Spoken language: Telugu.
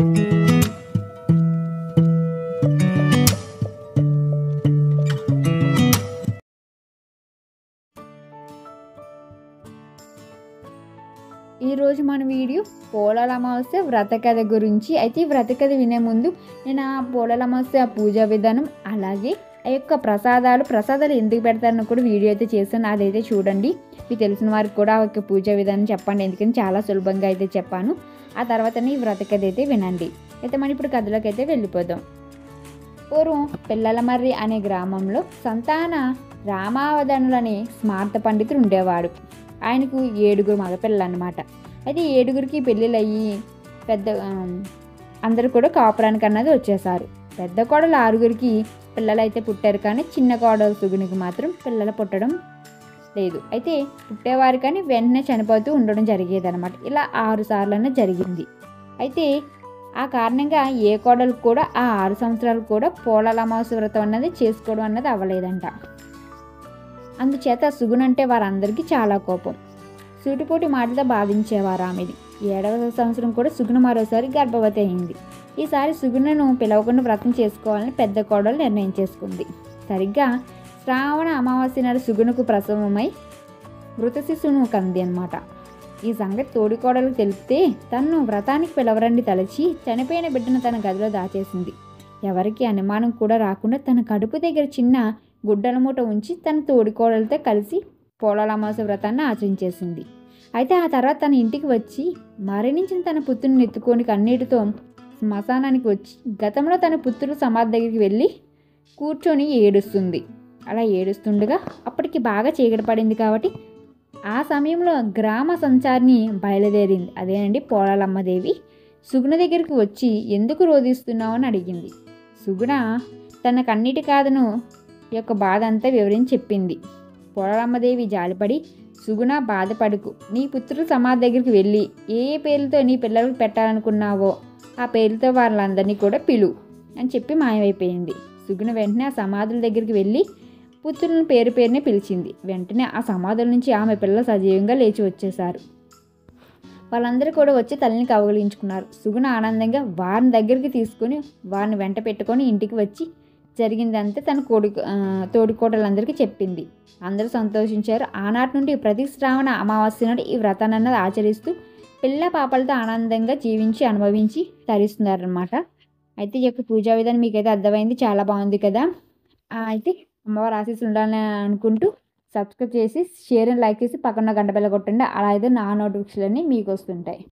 ఈరోజు మన వీడియో పోలాల అమావాస్య వ్రత కథ గురించి. అయితే ఈ వ్రత కథ వినే ముందు నేను ఆ పోలాల అమావాస్య పూజా విధానం, అలాగే ఆ యొక్క ప్రసాదాలు ఎందుకు పెడతారని కూడా వీడియో అయితే చేశాను. అదైతే చూడండి. మీకు తెలిసిన వారికి కూడా ఆ యొక్క పూజా విధానం చెప్పండి, ఎందుకని చాలా సులభంగా అయితే చెప్పాను. ఆ తర్వాతనే ఈ వ్రత కథ అయితే వినండి. అయితే మనం ఇప్పుడు కథలోకి అయితే వెళ్ళిపోదాం. పూర్వం పిల్లలమర్రి అనే గ్రామంలో సంతాన రామావధానులనే స్మార్త పండితుడు ఉండేవాడు. ఆయనకు 7 మగపిల్లలు అన్నమాట. అయితే 7కి పెళ్ళిళ్ళు అయ్యి అందరూ కూడా కాపురానికి అన్నది వచ్చేసారు. పెద్ద కోడలు 6కి పిల్లలు అయితే పుట్టారు, కానీ చిన్న కోడలు సుగునికి మాత్రం పిల్లలు పుట్టడం లేదు. అయితే పుట్టేవారు కానీ వెంటనే చనిపోతూ ఉండడం జరిగేదన్నమాట. ఇలా 6 సార్లు జరిగింది. అయితే ఆ కారణంగా ఏ కోడలు కూడా ఆ 6 సంవత్సరాలు కూడా పోలాల అమావాస్య వ్రతం అన్నది చేసుకోవడం అన్నది అవ్వలేదంట. అందుచేత సుగునంటే వారందరికీ చాలా కోపం. సూటిపోటి మాటలతో బాధించేవారు ఆమెది. 7వ సంవత్సరం కూడా సుగుణ మరోసారి గర్భవతి అయింది. ఈసారి సుగుణను పిలవకుండా వ్రతం చేసుకోవాలని పెద్ద కోడలు నిర్ణయం చేసుకుంది. సరిగ్గా శ్రావణ అమావాస్య నాడు సుగుణకు ప్రసవమై మృత శిశువును కంది అన్నమాట. ఈ సంగతి తోడి కోడలకు తెలిపితే తన్ను వ్రతానికి పిలవరండి తలచి చనిపోయిన బిడ్డను తన గదిలో దాచేసింది. ఎవరికి అనుమానం కూడా రాకుండా తన కడుపు దగ్గర చిన్న గుడ్డల మూట ఉంచి తన తోడికోడలతో కలిసి పోలాల అమావాస్య వ్రతాన్ని ఆచరించేసింది. అయితే ఆ తర్వాత తన ఇంటికి వచ్చి మరణించిన తన పుత్రుని ఎత్తుకొని కన్నీటితో శ్మశానానికి వచ్చి గతంలో తన పుత్రుడు సమాధి దగ్గరికి వెళ్ళి కూర్చొని ఏడుస్తుంది. అలా ఏడుస్తుండగా అప్పటికి బాగా చీకటి పడింది కాబట్టి ఆ సమయంలో గ్రామ సంచారిని బయలుదేరింది. అదేనండి పోలాలమ్మదేవి. సుగుణ దగ్గరికి వచ్చి ఎందుకు రోధిస్తున్నావు అని అడిగింది. సుగుణ తన కన్నీటి కాదను యొక్క బాధ అంతా వివరించి చెప్పింది. పోలాలమ్మదేవి జాలిపడి, సుగుణ బాధపడుకు, నీ పుత్రుడు సమాధి దగ్గరికి వెళ్ళి ఏ పేర్లతో నీ పిల్లలకు పెట్టాలనుకున్నావో ఆ పేర్లతో వాళ్ళందరినీ కూడా పిలు అని చెప్పి మాయమైపోయింది. సుగుణ వెంటనే ఆ సమాధుల దగ్గరికి వెళ్ళి పుత్రులను పేరునే పిలిచింది. వెంటనే ఆ సమాధుల నుంచి ఆమె పిల్లలు సజీవంగా లేచి వచ్చేశారు. వాళ్ళందరూ కూడా వచ్చి తల్లిని కౌగిలించుకున్నారు. సుగుణ ఆనందంగా వారిని దగ్గరికి తీసుకొని వారిని వెంట పెట్టుకొని ఇంటికి వచ్చి జరిగిందంతా తన తోడికోడలందరికీ చెప్పింది. అందరూ సంతోషించారు. ఆనాటి నుండి ప్రతి శ్రావణ అమావాస్య నాడు ఈ వ్రతాన్ని అన్నది ఆచరిస్తూ పిల్ల పాపలతో ఆనందంగా జీవించి అనుభవించి తరిస్తున్నారనమాట. అయితే ఈ యొక్క పూజా విధానం మీకైతే అర్థమైంది, చాలా బాగుంది కదా. అయితే అమ్మవారి ఆశీస్సులు ఉండాలని అనుకుంటూ సబ్స్క్రైబ్ చేసి షేర్ అండ్ లైక్ చేసి పక్కన గంట బెల్ల కొట్టండి. అలా అయితే నా నోటిఫికేషన్లన్నీ మీకు వస్తుంటాయి.